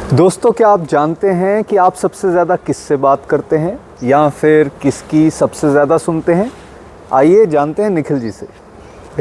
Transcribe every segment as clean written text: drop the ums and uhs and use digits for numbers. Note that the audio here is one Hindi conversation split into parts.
दोस्तों, क्या आप जानते हैं कि आप सबसे ज़्यादा किससे बात करते हैं या फिर किसकी सबसे ज़्यादा सुनते हैं? आइए जानते हैं निखिल जी से।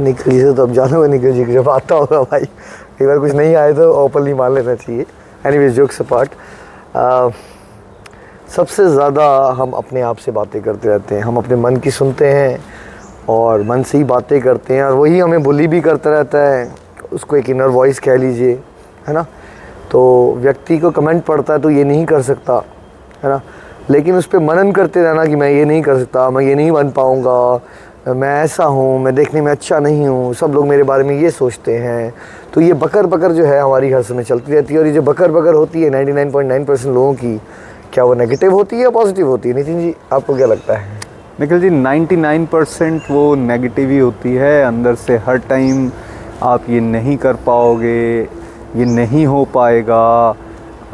निखिल जी से तो अब जानोगे, निखिल जी जब आता होगा भाई, एक बार कुछ नहीं आए तो ओपनली मान लेना चाहिए। एनीवेज, जोक्स अपार्ट, सबसे ज़्यादा हम अपने आप से बातें करते रहते हैं। हम अपने मन की सुनते हैं और मन से ही बातें करते हैं, और वही हमें बुली भी करता रहता है। उसको एक इनर वॉइस कह लीजिए, है ना। तो व्यक्ति को कमेंट पड़ता है तो ये नहीं कर सकता, है ना, लेकिन उस पर मनन करते रहना कि मैं ये नहीं कर सकता, मैं ये नहीं बन पाऊँगा, मैं ऐसा हूँ, मैं देखने में अच्छा नहीं हूँ, सब लोग मेरे बारे में ये सोचते हैं। तो ये बकर बकर जो है हमारी हर समय चलती रहती है। और ये जो बकर बकर होती है 99.9% लोगों की, क्या वो नेगेटिव होती है या पॉजिटिव होती है? नितिन जी, आपको क्या लगता है? निखिल जी, 99% वो नेगेटिव ही होती है। अंदर से हर टाइम आप ये नहीं कर पाओगे, ये नहीं हो पाएगा,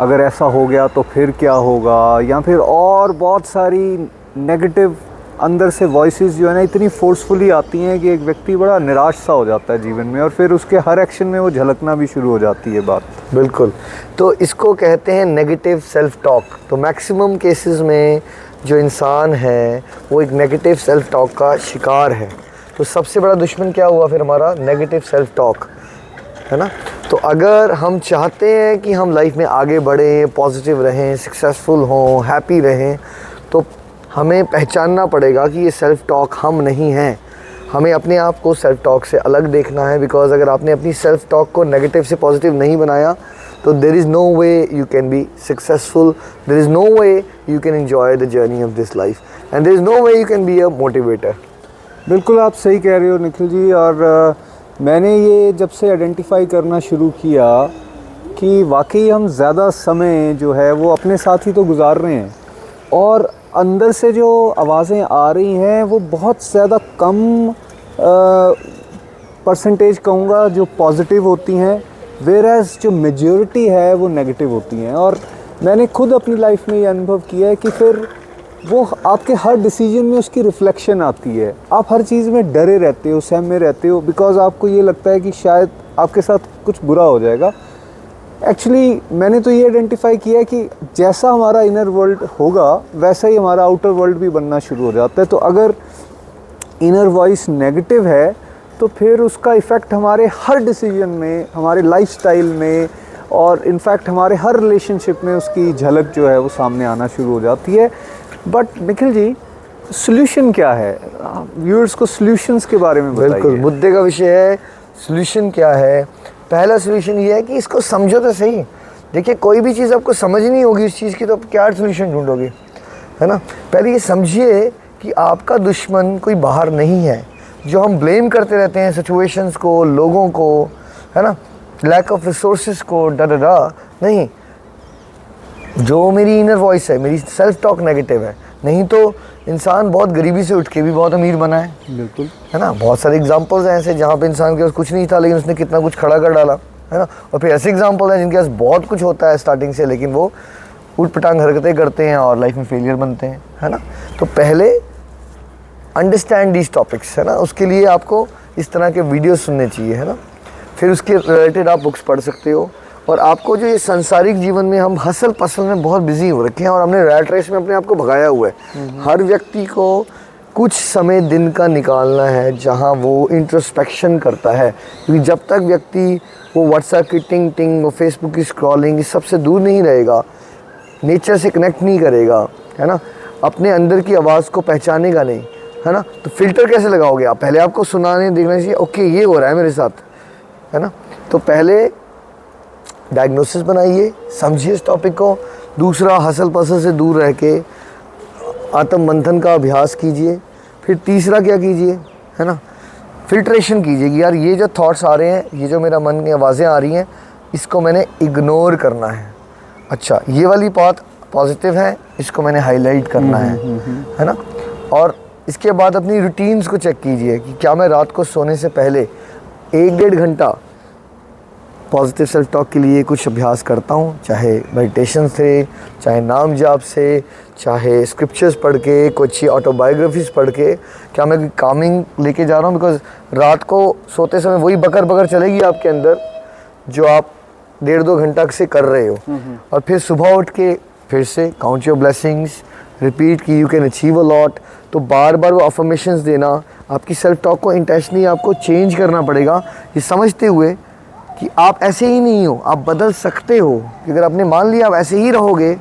अगर ऐसा हो गया तो फिर क्या होगा, या फिर और बहुत सारी नेगेटिव अंदर से वॉइसेस जो है ना इतनी फोर्सफुली आती हैं कि एक व्यक्ति बड़ा निराश सा हो जाता है जीवन में, और फिर उसके हर एक्शन में वो झलकना भी शुरू हो जाती है बात। बिल्कुल, तो इसको कहते हैं नेगेटिव सेल्फ टॉक। तो मैक्सिमम केसेस में जो इंसान है वो एक नेगेटिव सेल्फ टॉक का शिकार है। तो सबसे बड़ा दुश्मन क्या हुआ फिर? हमारा नेगेटिव सेल्फ टॉक, है ना। तो अगर हम चाहते हैं कि हम लाइफ में आगे बढ़ें, पॉजिटिव रहें, सक्सेसफुल हों, हैप्पी रहें, तो हमें पहचानना पड़ेगा कि ये सेल्फ टॉक हम नहीं हैं। हमें अपने आप को सेल्फ टॉक से अलग देखना है। बिकॉज अगर आपने अपनी सेल्फ टॉक को नेगेटिव से पॉजिटिव नहीं बनाया तो there is no way you can be successful, there is no way you can enjoy the journey of this life, and there is no way you can be a motivator. बिल्कुल आप सही कह रहे हो निखिल जी। और मैंने ये जब से आइडेंटिफाई करना शुरू किया कि वाकई हम ज़्यादा समय जो है वो अपने साथ ही तो गुजार रहे हैं, और अंदर से जो आवाज़ें आ रही हैं वो बहुत ज़्यादा कम परसेंटेज कहूँगा जो पॉजिटिव होती हैं, वेयरएज़ जो मेजॉरिटी है वो नेगेटिव होती हैं। और मैंने खुद अपनी लाइफ में ये अनुभव किया है कि फिर वो आपके हर डिसीजन में उसकी रिफ्लेक्शन आती है। आप हर चीज़ में डरे रहते हो, सहमे रहते हो, बिकॉज़ आपको ये लगता है कि शायद आपके साथ कुछ बुरा हो जाएगा। एक्चुअली मैंने तो ये आइडेंटिफाई किया है कि जैसा हमारा इनर वर्ल्ड होगा वैसा ही हमारा आउटर वर्ल्ड भी बनना शुरू हो जाता है। तो अगर इनर वॉइस नेगेटिव है तो फिर उसका इफ़ेक्ट हमारे हर डिसीजन में, हमारे लाइफस्टाइल में, और इनफैक्ट हमारे हर रिलेशनशिप में उसकी झलक जो है वो सामने आना शुरू हो जाती है। बट निखिल जी, सॉल्यूशन क्या है? व्यूअर्स को सॉल्यूशंस के बारे में बताइए। बिल्कुल, मुद्दे का विषय है सॉल्यूशन क्या है। पहला सॉल्यूशन ये है कि इसको समझो तो सही। देखिए, कोई भी चीज़ आपको समझ नहीं होगी इस चीज़ की तो आप क्या सॉल्यूशन ढूंढोगे, है ना। पहले ये समझिए कि आपका दुश्मन कोई बाहर नहीं है। जो हम ब्लेम करते रहते हैं सिचुएशंस को, लोगों को, है ना, लैक ऑफ रिसोर्सेज को, नहीं, जो मेरी इनर वॉइस है, मेरी सेल्फ टॉक नेगेटिव है। नहीं तो इंसान बहुत गरीबी से उठ के भी बहुत अमीर बना है। बिल्कुल, है ना। बहुत सारे एग्जांपल्स हैं ऐसे जहाँ पे इंसान के पास कुछ नहीं था लेकिन उसने कितना कुछ खड़ा कर डाला, है ना। और फिर ऐसे एग्जांपल हैं जिनके पास बहुत कुछ होता है स्टार्टिंग से, लेकिन वो उठ-पटांग हरकतें करते हैं और लाइफ में फेलियर बनते हैं, है ना। तो पहले अंडरस्टैंड दीज टॉपिक्स, है ना। उसके लिए आपको इस तरह के वीडियो सुनने चाहिए, है ना। फिर उसके रिलेटेड आप बुक्स पढ़ सकते हो। और आपको जो ये सांसारिक जीवन में हम हसल पसल में बहुत बिजी हो रखे हैं और हमने रैट रेस में अपने आप को भगाया हुआ है। हर व्यक्ति को कुछ समय दिन का निकालना है जहां वो इंट्रोस्पेक्शन करता है, क्योंकि जब तक व्यक्ति वो व्हाट्सएप की टिंग टिंग, वो फेसबुक की स्क्रॉलिंग, इस सबसे दूर नहीं रहेगा, नेचर से कनेक्ट नहीं करेगा, है ना, अपने अंदर की आवाज़ को पहचानेगा नहीं, है ना, तो फिल्टर कैसे लगाओगे आप? पहले आपको सुनाने देखना चाहिए, ओके ये हो रहा है मेरे साथ, है ना। तो पहले डायग्नोसिस बनाइए, समझिए इस टॉपिक को। दूसरा, हसल पसल से दूर रह के आत्म मंथन का अभ्यास कीजिए। फिर तीसरा क्या कीजिए, है ना, फिल्ट्रेशन कीजिए कि यार ये जो थॉट्स आ रहे हैं, ये जो मेरा मन की आवाज़ें आ रही हैं, इसको मैंने इग्नोर करना है। अच्छा, ये वाली बात पॉजिटिव है, इसको मैंने हाईलाइट करना है ना। और इसके बाद अपनी रूटीन्स को चेक कीजिए कि क्या मैं रात को सोने से पहले 1-1.5 घंटा पॉजिटिव सेल्फ टॉक के लिए कुछ अभ्यास करता हूँ, चाहे मेडिटेशन से, चाहे नाम जाप से, चाहे स्क्रिप्चर्स पढ़ के, कुछ ऑटोबायोग्राफीज पढ़ के। क्या मैं कामिंग लेके जा रहा हूँ? बिकॉज रात को सोते समय वही बकर बकर चलेगी आपके अंदर जो आप 1.5-2 घंटा से कर रहे हो, और फिर सुबह उठ के फिर से काउंट योर ब्लेसिंग्स, रिपीट कि you can achieve a lot. तो बार बार वो अफर्मेशंस देना, आपकी सेल्फ टॉक को इंटेंशनली आपको चेंज करना पड़ेगा, ये समझते हुए कि आप ऐसे ही नहीं हो, आप बदल सकते हो। कि अगर आपने मान लिया आप ऐसे ही रहोगे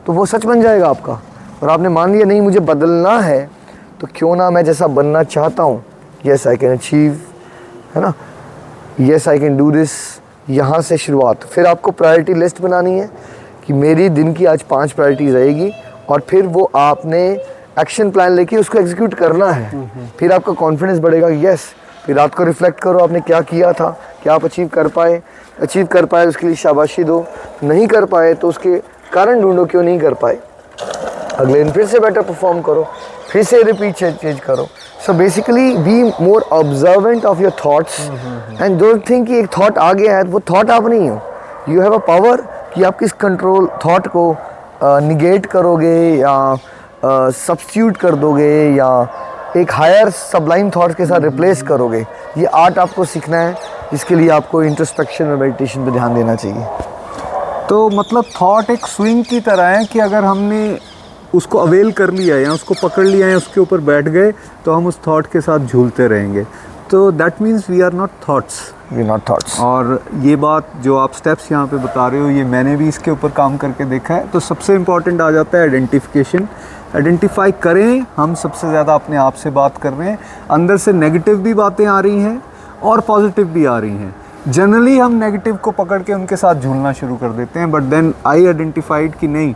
तो वो सच बन जाएगा आपका, और आपने मान लिया नहीं मुझे बदलना है, तो क्यों ना मैं जैसा बनना चाहता हूँ, येस आई कैन अचीव, है ना, yes I can do this. यहाँ से शुरुआत। फिर आपको प्रायोरिटी लिस्ट बनानी है कि मेरी दिन की आज 5 प्रायोरिटीज़ रहेगी, और फिर वो आपने एक्शन प्लान लेके उसको एग्जीक्यूट करना है। फिर आपका कॉन्फिडेंस बढ़ेगा, यस। फिर रात को रिफ्लेक्ट करो आपने क्या किया था, क्या आप अचीव कर पाए उसके लिए शाबाशी दो, नहीं कर पाए तो उसके कारण ढूंढो क्यों नहीं कर पाए, अगले दिन फिर से बेटर परफॉर्म करो, फिर से रिपीट चेंज करो। So basically be more observant of your thoughts and don't think कि एक थॉट आ गया है वो थॉट आप नहीं हो। यू हैव अ पावर कि आप किस कंट्रोल थॉट को निगेट करोगे या सब्स्टिट्यूट कर दोगे या एक हायर सबलाइम थॉट्स के साथ रिप्लेस करोगे। ये आर्ट आपको सीखना है, जिसके लिए आपको इंट्रोस्पेक्शन और मेडिटेशन पे ध्यान देना चाहिए। तो मतलब थॉट एक स्विंग की तरह है कि अगर हमने उसको अवेल कर लिया या उसको पकड़ लिया या उसके ऊपर बैठ गए तो हम उस थॉट के साथ झूलते रहेंगे। तो that means we are not thoughts, we not thoughts. और ये बात जो आप स्टेप्स यहाँ पे बता रहे हो, ये मैंने भी इसके ऊपर काम करके देखा है। तो सबसे इम्पॉर्टेंट आ जाता है आइडेंटिफिकेशन। आइडेंटिफाई करें हम सबसे ज़्यादा अपने आप से बात कर रहे हैं, अंदर से नेगेटिव भी बातें आ रही हैं और पॉजिटिव भी आ रही हैं। जनरली हम नेगेटिव को पकड़ के उनके साथ झूलना शुरू कर देते हैं, बट देन आई आइडेंटिफाइड कि नहीं,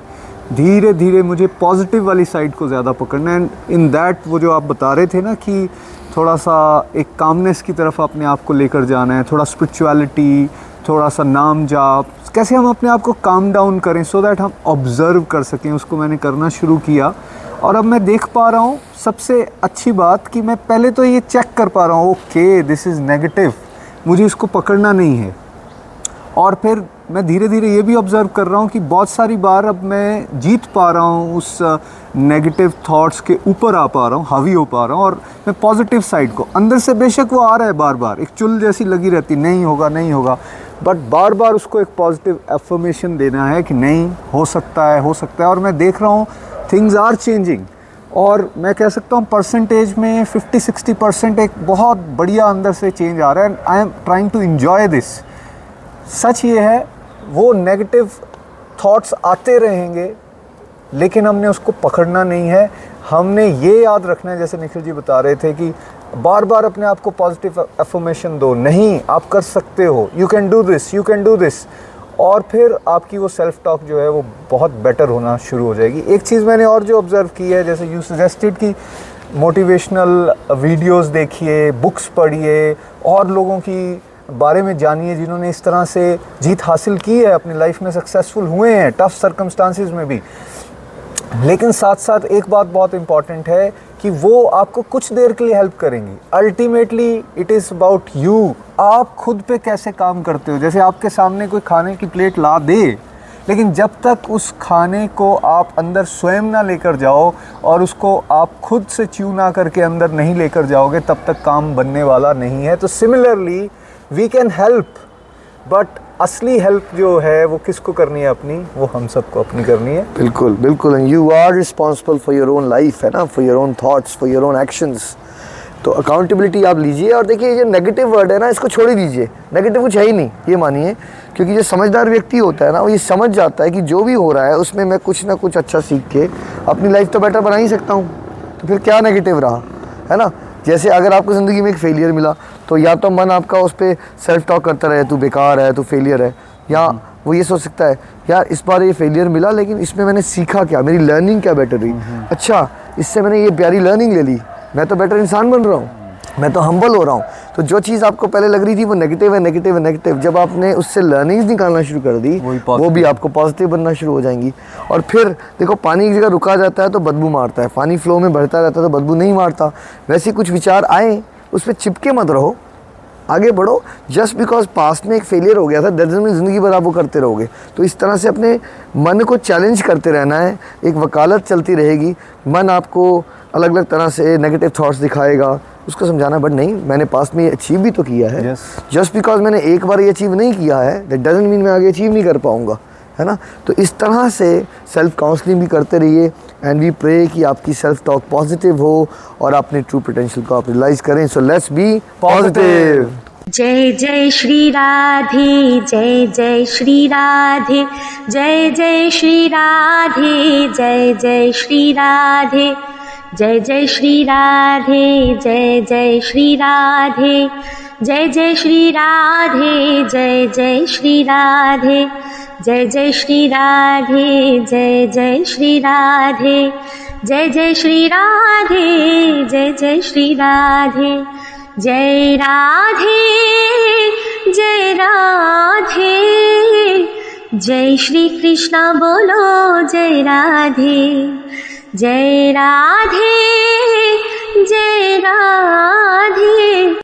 धीरे धीरे मुझे पॉजिटिव वाली साइड को ज़्यादा पकड़ना है। इन दैट वो जो आप बता रहे थे ना कि थोड़ा सा एक कामनेस की तरफ अपने आप को लेकर जाना है, थोड़ा स्पिरिचुअलिटी, थोड़ा सा नाम जाप, कैसे हम अपने आप को काम डाउन करें सो दैट हम ऑब्ज़र्व कर सकें, उसको मैंने करना शुरू किया। और अब मैं देख पा रहा हूँ सबसे अच्छी बात कि मैं पहले तो ये चेक कर पा रहा हूँ, ओके दिस इज़ नेगेटिव, मुझे इसको पकड़ना नहीं है। और फिर मैं धीरे धीरे ये भी ऑब्ज़र्व कर रहा हूँ कि बहुत सारी बार अब मैं जीत पा रहा हूँ, उस नेगेटिव थॉट्स के ऊपर आ पा रहा हूँ, हावी हो पा रहा हूँ, और मैं पॉजिटिव साइड को, अंदर से बेशक वो आ रहा है बार बार, एक चुल जैसी लगी रहती, नहीं होगा, बट बार बार उसको एक पॉजिटिव एफर्मेशन देना है कि नहीं, हो सकता है। और मैं देख रहा हूँ थिंग्स आर चेंजिंग, और मैं कह सकता हूँ परसेंटेज में 50-60% एक बहुत बढ़िया अंदर से चेंज आ रहा है, and I am trying to enjoy this. सच ये है, वो नेगेटिव थॉट्स आते रहेंगे लेकिन हमने उसको पकड़ना नहीं है। हमने ये याद रखना है, जैसे निखिल जी बता रहे थे, कि बार बार अपने आप को पॉजिटिव अफर्मेशन दो, नहीं आप कर सकते हो, यू कैन डू दिस, और फिर आपकी वो सेल्फ टॉक जो है वो बहुत बेटर होना शुरू हो जाएगी। एक चीज़ मैंने और जो ऑब्ज़र्व की है, जैसे यू सजेस्टेड कि मोटिवेशनल वीडियोस देखिए, बुक्स पढ़िए, और लोगों की बारे में जानिए जिन्होंने इस तरह से जीत हासिल की है, अपनी लाइफ में सक्सेसफुल हुए हैं टफ सर्कमस्टांसिस में भी। लेकिन साथ साथ एक बात बहुत इंपॉर्टेंट है कि वो आपको कुछ देर के लिए हेल्प करेंगी, ultimately it is about you. आप खुद पे कैसे काम करते हो। जैसे आपके सामने कोई खाने की प्लेट ला दे, लेकिन जब तक उस खाने को आप अंदर स्वयं ना लेकर जाओ और उसको आप खुद से च्यू ना करके अंदर नहीं लेकर जाओगे, तब तक काम बनने वाला नहीं है। तो similarly we can help, but असली हेल्प जो है वो किसको करनी है अपनी, वो हम सबको अपनी करनी है। बिल्कुल बिल्कुल, and you are responsible for your own life, है ना, for your own thoughts, for your own actions. तो अकाउंटेबिलिटी आप लीजिए, और देखिए ये जो नेगेटिव वर्ड है ना, इसको छोड़ ही दीजिए, नेगेटिव कुछ है ही नहीं, ये मानिए। क्योंकि जो समझदार व्यक्ति होता है ना, वो ये समझ जाता है कि जो भी हो रहा है उसमें मैं कुछ ना कुछ अच्छा सीख के अपनी लाइफ तो बेटर बना ही सकता हूँ, तो फिर क्या नेगेटिव रहा, है ना। जैसे अगर आपको ज़िंदगी में एक फेलियर मिला, तो या तो मन आपका उस पर सेल्फ टॉक करता रहे, तू बेकार है, तू फेलियर है, या वो ये सोच सकता है यार इस बार ये फेलियर मिला लेकिन इसमें मैंने सीखा क्या, मेरी लर्निंग क्या बेटर रही, अच्छा इससे मैंने ये प्यारी लर्निंग ले ली, मैं तो बेटर इंसान बन रहा हूँ, मैं तो हम्बल हो रहा हूँ। तो जो चीज़ आपको पहले लग रही थी वो नेगेटिव, जब आपने उससे लर्निंग्स निकालना शुरू कर दी, वो भी आपको पॉजिटिव बनना शुरू हो जाएंगी। और फिर देखो, पानी एक जगह रुका जाता है तो बदबू मारता है, पानी फ्लो में बढ़ता रहता है तो बदबू नहीं मारता। वैसे कुछ विचार आए, उस पर चिपके मत रहो, आगे बढ़ो। जस्ट बिकॉज पास्ट में एक फेलियर हो गया था, दैट डजंट मीन ज़िंदगी भर आप वो करते रहोगे। तो इस तरह से अपने मन को चैलेंज करते रहना है, एक वकालत चलती रहेगी, मन आपको अलग अलग तरह से नेगेटिव थॉट्स दिखाएगा, उसको समझाना, बट नहीं, मैंने पास्ट में अचीव भी तो किया है। Yes. जस्ट बिकॉज मैंने एक बार ये अचीव नहीं किया है दैट डजंट मीन मैं आगे अचीव नहीं कर पाऊंगा, है ना। तो इस तरह से सेल्फ काउंसलिंग भी करते रहिए एंड वी प्रे कि आपकी सेल्फ टॉक पॉजिटिव हो और अपने ट्रू पोटेंशियल को आप रियलाइज करें। So let's be positive. जय जय श्री राधे, जय जय श्री राधे, जय जय श्री राधे, जय जय श्री राधे, जय जय श्री राधे, जय जय श्री राधे, जय जय श्री राधे, जय जय श्री राधे, जय जय श्री राधे, जय जय श्री राधे, जय जय श्री राधे, जय जय श्री राधे, जय राधे, जय राधे, जय श्री कृष्ण बोलो जय राधे, जय राधे।